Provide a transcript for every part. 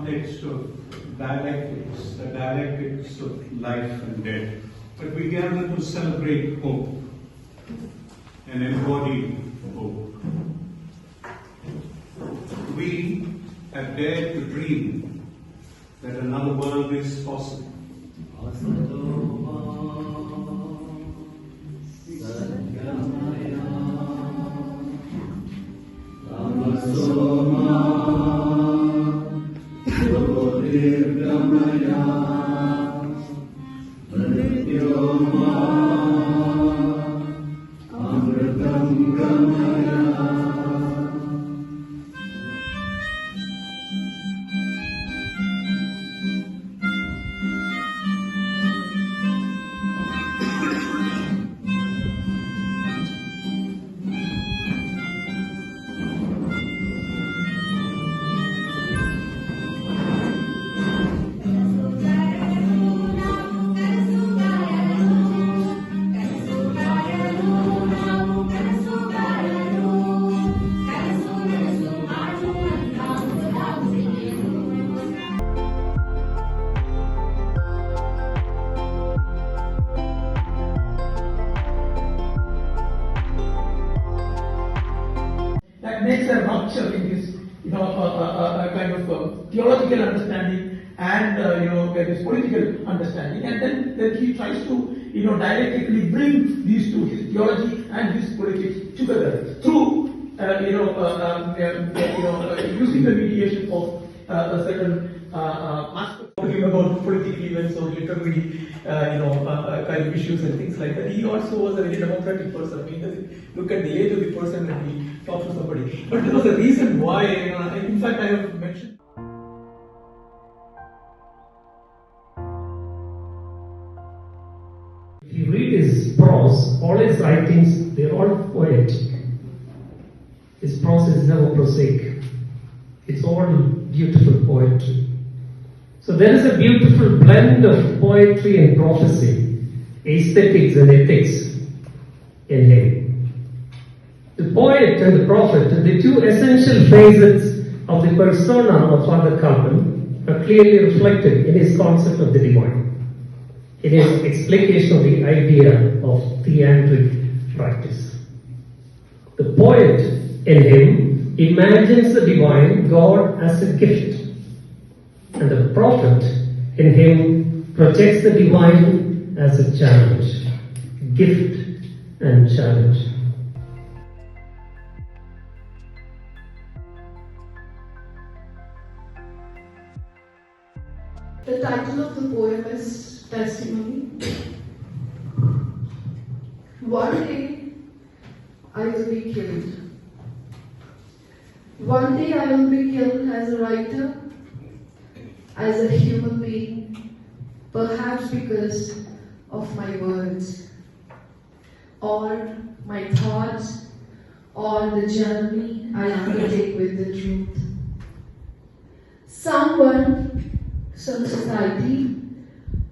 context of dialectics, the dialectics of life and death. But we gather to celebrate hope and embody hope. We have dared to dream that another world is possible. That makes a rupture in this, kind of theological understanding and this political understanding, and then he tries to dialectically bring these two, his theology and his politics, together through using the mediation of a certain aspect. Talking about political events or literary kind of issues and things like that. He also was a very democratic person. He doesn't look at the age of the person when he talks to somebody. But there was a reason why, in fact I have mentioned. If you read his prose, all his writings, they're all poetic. His prose is never prosaic. It's all beautiful poetry. So there is a beautiful blend of poetry and prophecy, aesthetics and ethics in him. The poet and the prophet, the two essential phases of the persona of Father Kappen, are clearly reflected in his concept of the divine, in his explication of the idea of theandric practice. The poet in him imagines the divine, God, as a gift. And the prophet in him projects the divine as a challenge, gift and challenge. The title of the poem is Testimony. One day I will be killed. One day I will be killed as a writer, as a human being, perhaps because of my words, or my thoughts, or the journey I undertake with the truth. Someone, some society,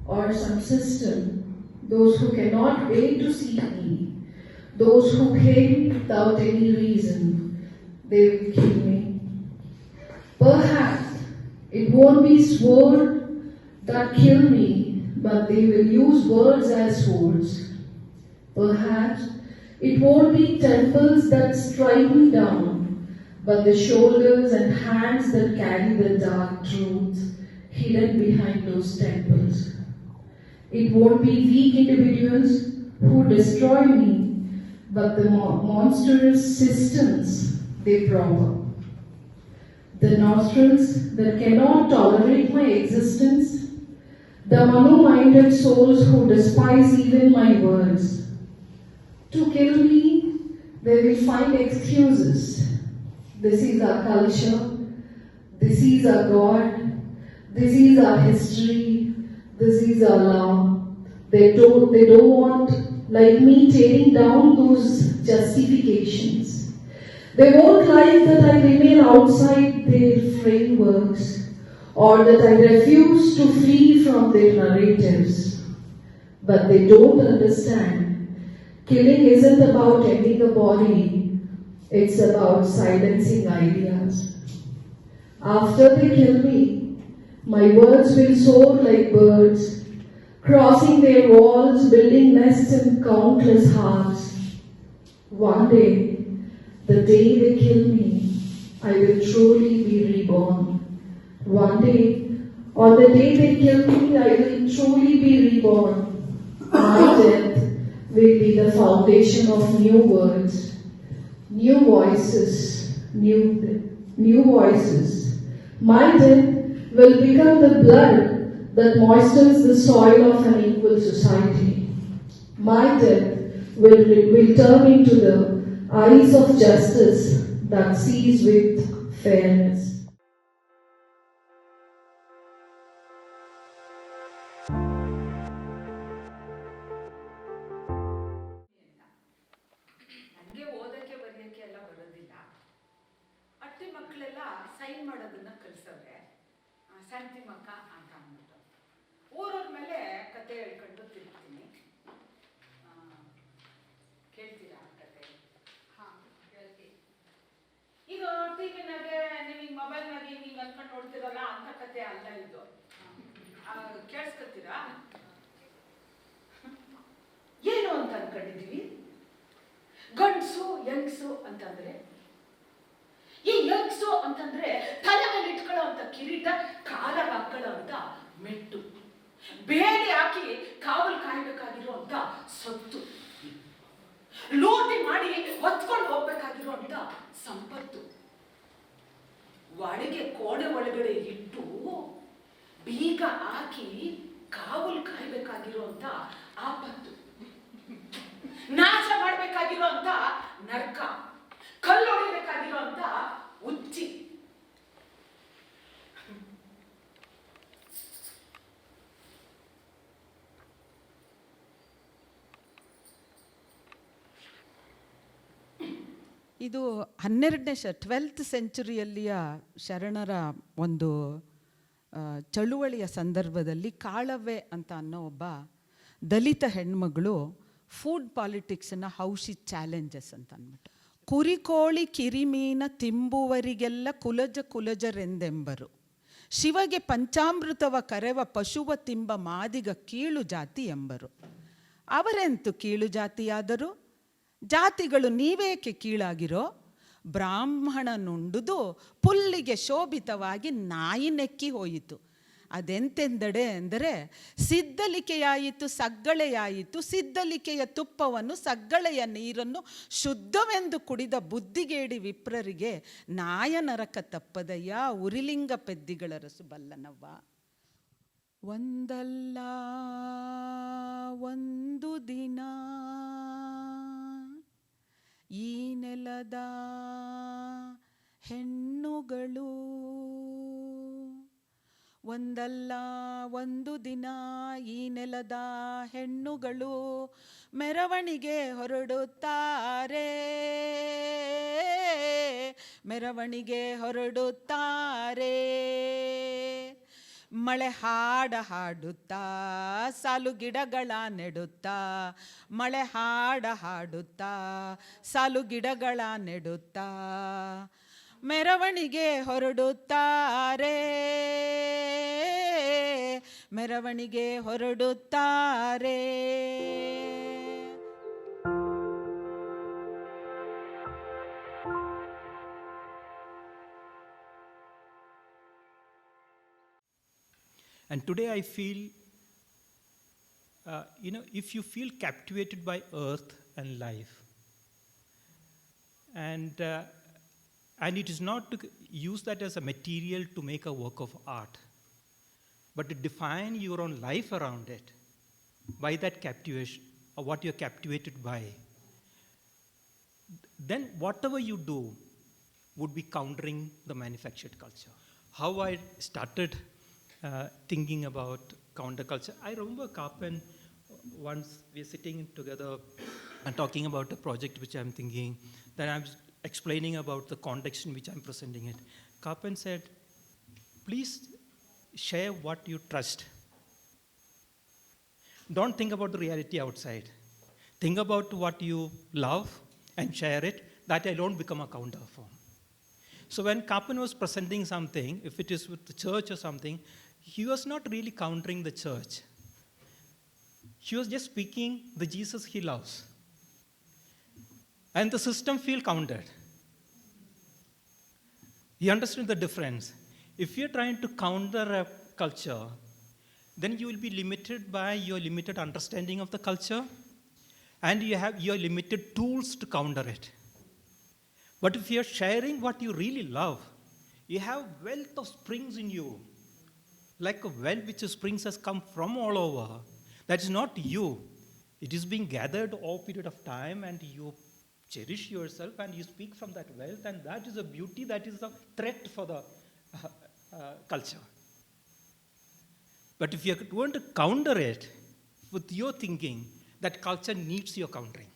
or some system, those who cannot wait to see me, those who came without any reason, they will kill me. Perhaps it won't be sword that kill me, but they will use words as swords. Perhaps it won't be temples that strike me down, but the shoulders and hands that carry the dark truth hidden behind those temples. It won't be weak individuals who destroy me, but the monstrous systems they provoke. The nostrils that cannot tolerate my existence, the mano-minded souls who despise even my words. To kill me, they will find excuses. This is our culture, this is our God, this is our history, this is our law. They don't want, like me, tearing down those justifications. They won't like that I remain outside their frameworks, or that I refuse to flee from their narratives. But they don't understand. Killing isn't about ending a body, it's about silencing ideas. After they kill me, My words will soar like birds, crossing their walls, building nests in countless hearts. One day, the day they kill me, I will truly be reborn. One day, on the day they kill me, I will truly be reborn. My death will be the foundation of new words, new voices, new voices. My death will become the blood that moistens the soil of an equal society. My death will turn into the eyes of justice that sees with fairness. ನನಗೆ ಓದಕ್ಕೆ ಬರೆಯೋಕ್ಕೆ ಎಲ್ಲ ಬರೋದಿಲ್ಲ. ಅಟ್ಟಿ ಮಕ್ಕಳೆಲ್ಲ sign ಮಾಡೋದನ್ನ ಕಲಿಸವ್ರೆ, ಶಾಂತಿ ಮಕ್ಕ ಅಂತ ಅಂದ್ಬಿಟ್ಟು ಊರವ್ರ ಮೇಲೆ ಕತೆ ಹೇಳ್ಕೊಂಡು ತಿರ್ತೀನಿ. ಕೇಳ್ತೀರಾ ಕತೆ? ಹಾಂ, ಕೇಳ್ತೀನಿ. ಇದು ಟಿವಿನಾಗೆ ನೀವು ಮೊಬೈಲ್ನಾಗೆ ನೀವು ಅಂದ್ಕೊಂಡು ನೋಡ್ತಿರಲ್ಲ ಅಂತ ಕತೆ ಅಲ್ಲ ಇದು. ಕೇಳಿಸ್ಕೊತೀರಾ? ಏನು ಅಂತ ಅನ್ಕೊಂಡಿದೀವಿ? ಗಂಡ್ಸು ಯಂಗ್ಸು ಅಂತಂದ್ರೆ, ಈ ಯಂಗ್ಸು ಅಂತಂದ್ರೆ ತಲೆ ಮೇಲೆ ಇಟ್ಕೊಳ್ಳೋ ಅಂತ ಕಿರೀಟ, ಕಾಲ ಹಾಕೊಳ್ಳೋ ಅಂತ ಮೆಟ್ಟು, ಬೇಲಿ ಹಾಕಿ ಕಾವಲು ಕಾಯ್ಬೇಕಾಗಿರೋ ಅಂತ ಸೊತ್ತು, ಲೂಟಿ ಮಾಡಿ ಹೊತ್ಕೊಂಡು ಹೋಗ್ಬೇಕಾಗಿರೋ ಅಂತ ಸಂಪತ್ತು, ಒಳಗೆ ಕೋಣೆ ಒಳಗಡೆ ಇಟ್ಟು ಬೀಗ ಹಾಕಿ ಕಾವಲು ಕಾಯ್ಬೇಕಾಗಿರೋ ಅಂತ ಆಪತ್ತು, ನಾಶ ಮಾಡಬೇಕಾಗಿರೋ ಅಂತ ನರ್ಕ, ಕಲ್ಲು ಹೊಡಿಬೇಕಾಗಿರೋ ಅಂತ ಉಚ್ಚಿ. ಇದು 12ನೇ 12th ಸೆಂಚುರಿಯಲ್ಲಿಯ ಶರಣರ ಒಂದು ಚಳುವಳಿಯ ಸಂದರ್ಭದಲ್ಲಿ ಕಾಳವ್ವೆ ಅಂತ ಅನ್ನೋ ಒಬ್ಬ ದಲಿತ ಹೆಣ್ಮಗಳು ಫುಡ್ ಪಾಲಿಟಿಕ್ಸನ್ನು ಹೌಶಿ ಚಾಲೆಂಜಸ್ ಅಂತ ಅಂದ್ಬಿಟ್ಟು, ಕುರಿಕೋಳಿ ಕಿರಿಮೀನ ತಿಂಬುವರಿಗೆಲ್ಲ ಕುಲಜರೆಂದೆಂಬರು, ಶಿವಗೆ ಪಂಚಾಮೃತವ ಕರೆವ ಪಶುವ ತಿಂಬ ಮಾದಿಗ ಕೀಳು ಜಾತಿ ಎಂಬರು. ಅವರೆಂತು ಕೀಳು ಜಾತಿಯಾದರು? ಜಾತಿಗಳು ನೀವೇಕೆ ಕೀಳಾಗಿರೋ? ಬ್ರಾಹ್ಮಣನುಂಡುದು ಪುಲ್ಲಿಗೆ ಶೋಭಿತವಾಗಿ ನಾಯಿ ನೆಕ್ಕಿ ಹೋಯಿತು. ಅದೆಂತೆಂದಡೆ ಅಂದರೆ, ಸಿದ್ದಲಿಕೆಯಾಯಿತು ಸಗ್ಗಳೆಯಾಯಿತು, ಸಿದ್ದಲಿಕೆಯ ತುಪ್ಪವನ್ನು ಸಗ್ಗಳೆಯ ನೀರನ್ನು ಶುದ್ಧವೆಂದು ಕುಡಿದ ಬುದ್ಧಿಗೇಡಿ ವಿಪ್ರರಿಗೆ ನಾಯನರಕ ತಪ್ಪದಯ್ಯ, ಉರಿಲಿಂಗ ಪೆದ್ದಿಗಳ ರಸು ಬಲ್ಲನವ್ವ. ಒಂದಲ್ಲ ಒಂದು ದಿನ ಈ ನೆಲದ ಹೆಣ್ಣುಗಳು, ಒಂದಲ್ಲ ಒಂದು ದಿನ ಈ ನೆಲದ ಹೆಣ್ಣುಗಳು ಮೆರವಣಿಗೆ ಹೊರಡುತ್ತಾರೆ, ಮೆರವಣಿಗೆ ಹೊರಡುತ್ತಾರೆ. ಮಳೆ ಹಾಡುತ್ತಾ ಸಾಲು ಗಿಡಗಳ ನೆಡುತ್ತಾ, ಮಳೆ ಹಾಡುತ್ತಾ ಸಾಲು ಗಿಡಗಳ ನೆಡುತ್ತಾ ಮೆರವಣಿಗೆ ಹೊರಡುತ್ತಾರೆ, ಮೆರವಣಿಗೆ ಹೊರಡುತ್ತಾರೆ. And today I feel, if you feel captivated by earth and life, and it is not to use that as a material to make a work of art, but to define your own life around it by that captivation, or what you're captivated by, then whatever you do would be countering the manufactured culture. How I started thinking about counterculture. I remember Kappen, once we were sitting together and talking about a project which I'm thinking, then I'm explaining about the context in which I'm presenting it. Kappen said, please share what you trust. Don't think about the reality outside. Think about what you love and share it. That alone become a counter form. So when Kappen was presenting something, if it is with the church or something, he was not really countering the church. He was just speaking the Jesus he loves. And the system feel countered. He understood the difference. If you're trying to counter a culture, then you will be limited by your limited understanding of the culture, and you have your limited tools to counter it. But if you're sharing what you really love, you have wealth of springs in you, like a well which springs has come from all over. That is not you. It is being gathered over a period of time, and you cherish yourself and you speak from that wealth, and that is a beauty, that is a threat for the culture. But if you're going to counter it with your thinking, that culture needs your countering.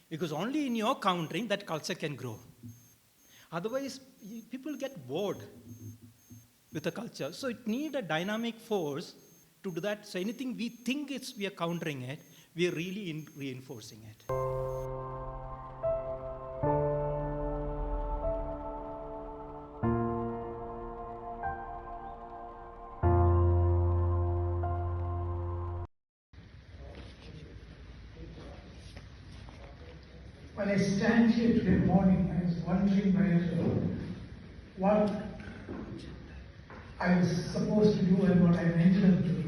Because only in your countering that culture can grow. Otherwise, people get bored with the culture. So it needs a dynamic force to do that. So anything we think we are countering it, we are really reinforcing it. When I stand here today morning, I was wondering what I was supposed to do and what I ended up doing.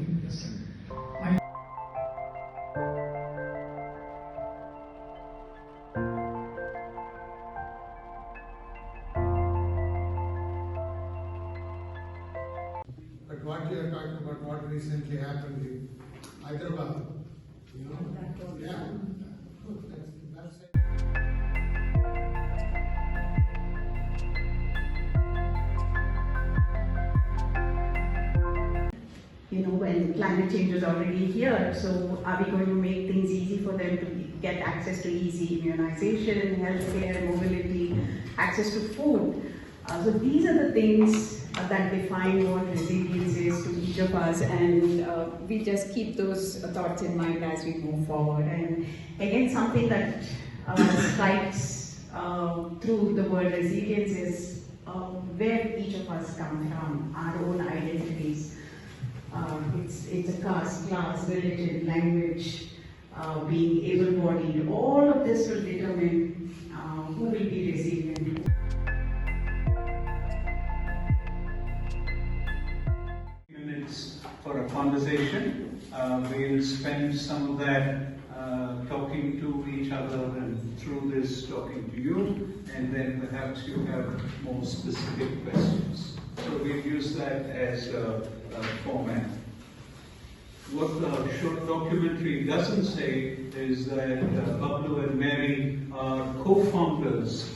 But what you are talking about, what recently happened in Hyderabad, yeah. That's it. When climate change is already here, so are we going to make things easy for them to get access to easy immunization, healthcare, mobility, access to food? So these are the things that define what resilience is to each of us, and we just keep those thoughts in mind as we move forward. And again, something that strikes through the word resilience is where each of us come from, our own identities. It's a caste, class, religion, language, being able-bodied. All of this will determine who will be resilient. Minutes for a conversation. We'll spend some of that talking to each other, and through this talking to you, and then perhaps you have more specific questions. So we'll use that as a format. What the short documentary doesn't say is that Bablu and Mary are co-founders